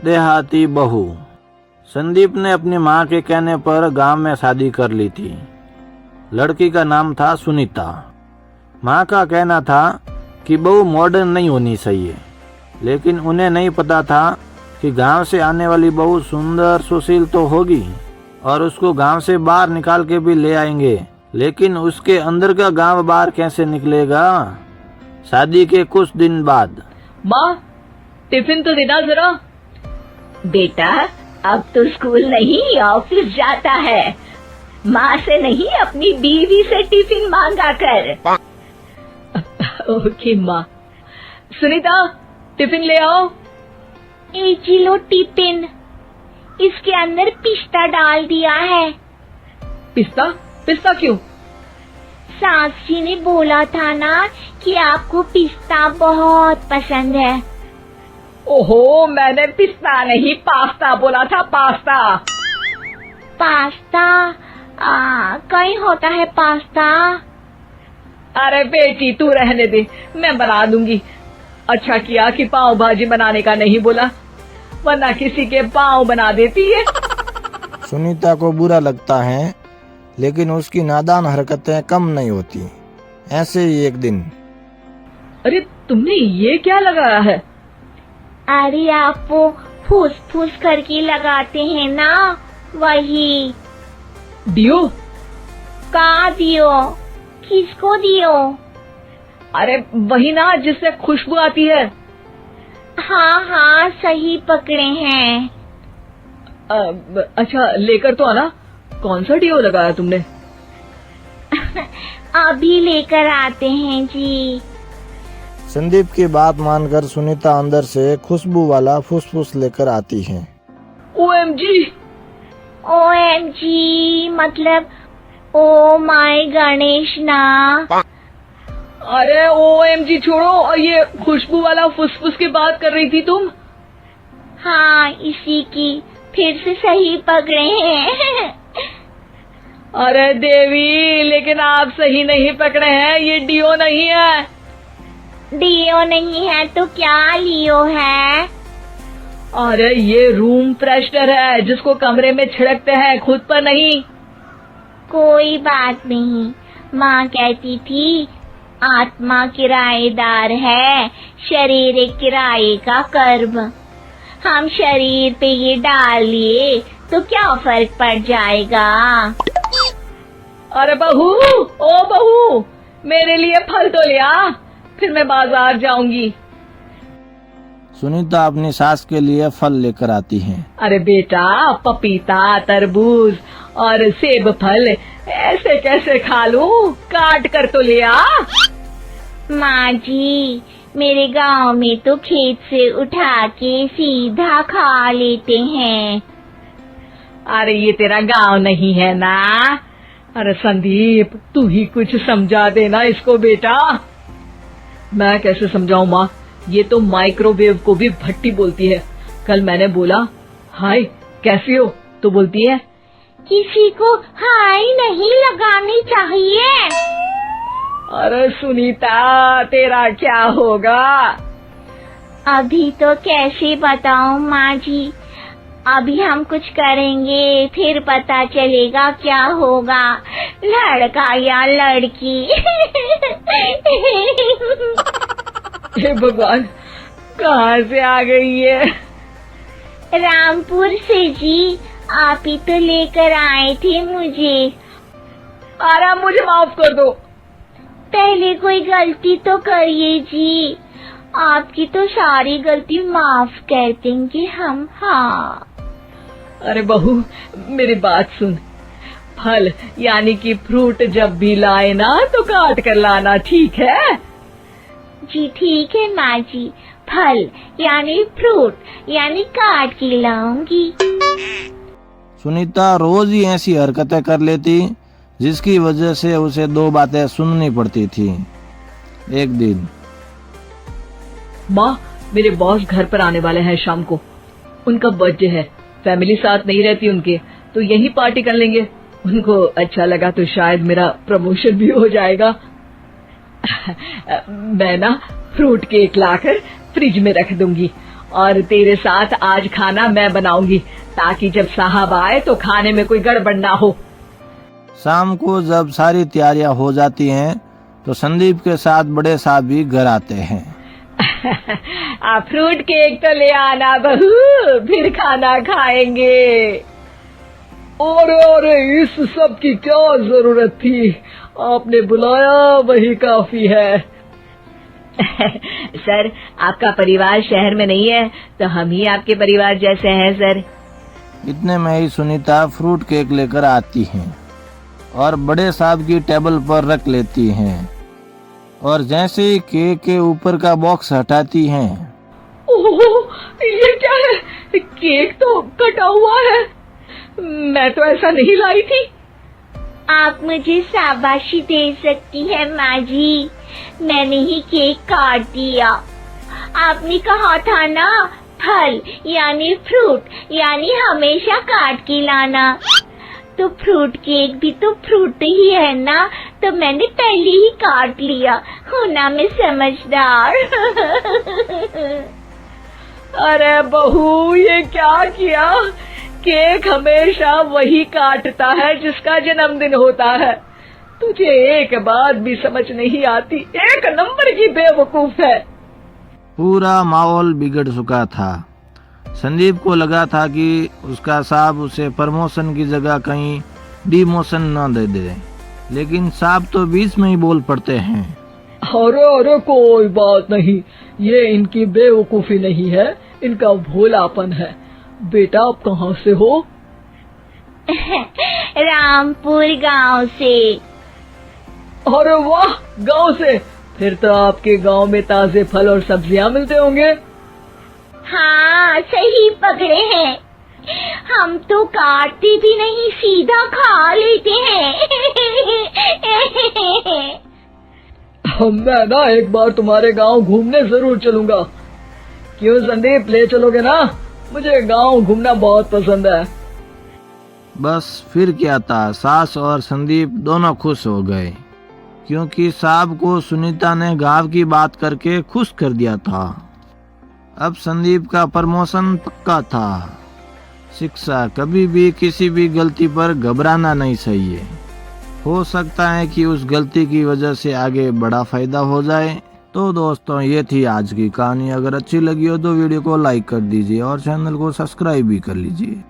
देहाती बहू। संदीप ने अपनी माँ के कहने पर गांव में शादी कर ली थी। लड़की का नाम था सुनीता। माँ का कहना था कि बहू मॉडर्न नहीं होनी चाहिए, लेकिन उन्हें नहीं पता था कि गांव से आने वाली बहू सुंदर सुशील तो होगी और उसको गांव से बाहर निकाल के भी ले आएंगे, लेकिन उसके अंदर का गांव बाहर कैसे निकलेगा। शादी के कुछ दिन बाद, माँ टिफिन तो देना जरा। बेटा अब तो स्कूल नहीं ऑफिस जाता है, माँ से नहीं अपनी बीवी से टिफिन मांगा कर। ओके माँ। सुनीता टिफिन ले आओ। एक किलो टिफिन, इसके अंदर पिस्ता डाल दिया है। पिस्ता? पिस्ता क्यों? सास जी ने बोला था ना कि आपको पिस्ता बहुत पसंद है। ओहो, मैंने पिस्ता नहीं पास्ता बोला था, पास्ता। पास्ता? कहीं होता है पास्ता? अरे बेटी तू रहने दे, मैं बना दूंगी। अच्छा किया कि पाव भाजी बनाने का नहीं बोला, वरना किसी के पाव बना देती है। सुनीता को बुरा लगता है, लेकिन उसकी नादान हरकतें कम नहीं होती। ऐसे ही एक दिन, अरे तुमने ये क्या लगाया है? अरे आप वो फूस फूस करके लगाते हैं ना, वही। डियो? कहाँ दियो? किसको दियो? अरे वही ना जिससे खुशबू आती है। हाँ हाँ सही पकड़े हैं। अच्छा लेकर तो आना। कौन सा डियो लगाया तुमने? अभी लेकर आते हैं जी। संदीप की बात मानकर सुनीता अंदर से खुशबू वाला फुसफुस लेकर आती है। OMG! OMG मतलब ओ माय गणेश ना। अरे OMG छोड़ो, और ये खुशबू वाला फुसफुस की बात कर रही थी तुम? हाँ इसी की, फिर से सही पकड़े हैं। अरे देवी, लेकिन आप सही नहीं पकड़े हैं, ये डियो नहीं है। डियो नहीं है तो क्या लियो है? अरे ये रूम फ्रेशनर है, जिसको कमरे में छिड़कते हैं, खुद पर नहीं। कोई बात नहीं, माँ कहती थी आत्मा किराएदार है, शरीर एक किराए का कर्म। हम शरीर पे ये डाल लिए तो क्या फर्क पड़ जाएगा। अरे बहू, ओ बहू, मेरे लिए फल तो लिया, फिर मैं बाजार जाऊंगी। सुनीता अपनी सास के लिए फल लेकर आती है। अरे बेटा, पपीता, तरबूज और सेब फल ऐसे कैसे खा लूं? काट कर तो लिया। माँ जी, मेरे गांव में तो खेत से उठा के सीधा खा लेते हैं। अरे ये तेरा गांव नहीं है ना। अरे संदीप, तू ही कुछ समझा देना इसको बेटा। मैं कैसे समझाऊं माँ, ये तो माइक्रोवेव को भी भट्टी बोलती है। कल मैंने बोला हाय कैसी हो, तो बोलती है किसी को हाय नहीं लगानी चाहिए। अरे सुनीता, तेरा क्या होगा? अभी तो कैसे बताऊं माँ जी, अभी हम कुछ करेंगे फिर पता चलेगा क्या होगा, लड़का या लड़की। हे भगवान, कहाँ से आ गई ये? रामपुर से जी, आप ही तो लेकर आए थे मुझे। अरे मुझे माफ कर दो। पहले कोई गलती तो करिए जी, आपकी तो सारी गलती माफ कर देंगे हम। हाँ अरे बहू, मेरी बात सुन। फल यानी कि फ्रूट जब भी लाए ना तो काट कर लाना, ठीक है? जी ठीक है माँ जी, फल यानी फ्रूट यानी काट के लाऊंगी। सुनीता रोज ही ऐसी हरकतें कर लेती, जिसकी वजह से उसे दो बातें सुननी पड़ती थी। एक दिन, माँ, मेरे बॉस घर पर आने वाले हैं शाम को। उनका बर्थडे है, फैमिली साथ नहीं रहती उनके, तो यही पार्टी कर लेंगे। उनको अच्छा लगा तो शायद मेरा प्रमोशन भी हो जाएगा। मैं ना फ्रूट केक लाकर फ्रिज में रख दूंगी और तेरे साथ आज खाना मैं बनाऊंगी, ताकि जब साहब आए तो खाने में कोई गड़बड़ ना हो। शाम को जब सारी तैयारियां हो जाती हैं तो संदीप के साथ बड़े साहब भी घर आते हैं। आप फ्रूट केक तो ले आना बहू, फिर खाना खाएंगे। अरे इस सब की क्या जरूरत थी, आपने बुलाया वही काफी है। सर, आपका परिवार शहर में नहीं है तो हम ही आपके परिवार जैसे हैं सर। इतने में ही सुनीता फ्रूट केक लेकर आती हैं और बड़े साहब की टेबल पर रख लेती हैं और जैसे ही केक के ऊपर का बॉक्स हटाती हैं, ओह, ये क्या है? केक तो कटा हुआ है, मैं तो ऐसा नहीं लाई थी। आप मुझे शाबाशी दे सकती है माँ जी, मैंने ही केक काट दिया। आपने कहा था ना, फल यानी फ्रूट यानी हमेशा काट के लाना, तो फ्रूट केक भी तो फ्रूट ही है ना, तो मैंने पहले ही काट लिया। हूँ ना मैं समझदार। अरे बहू, ये क्या किया? केक हमेशा वही काटता है जिसका जन्मदिन होता है। तुझे एक बात भी समझ नहीं आती, एक नंबर की बेवकूफ है। पूरा माहौल बिगड़ चुका था। संदीप को लगा था कि उसका साहब उसे प्रमोशन की जगह कहीं डिमोशन न दे दे, लेकिन साहब तो बीच में ही बोल पड़ते हैं। अरे कोई बात नहीं, ये इनकी बेवकूफी नहीं है, इनका भोलापन है। बेटा आप कहाँ से हो? रामपुर गांव से। अरे वाह, गांव से? फिर तो आपके गांव में ताजे फल और सब्जियां मिलते होंगे। हाँ, सही पकड़े हैं। हम तो काटते भी नहीं, सीधा खा लेते हैं। मैं ना एक बार तुम्हारे गांव घूमने जरूर चलूंगा। क्यों संदीप, ले चलोगे ना? मुझे गांव घूमना बहुत पसंद है। बस फिर क्या था, सास और संदीप दोनों खुश हो गए, क्योंकि साहब को सुनीता ने गांव की बात करके खुश कर दिया था। अब संदीप का प्रमोशन पक्का था। शिक्षा, कभी भी किसी भी गलती पर घबराना नहीं चाहिए। हो सकता है कि उस गलती की वजह से आगे बड़ा फायदा हो जाए। तो दोस्तों, ये थी आज की कहानी। अगर अच्छी लगी हो तो वीडियो को लाइक कर दीजिए और चैनल को सब्सक्राइब भी कर लीजिए।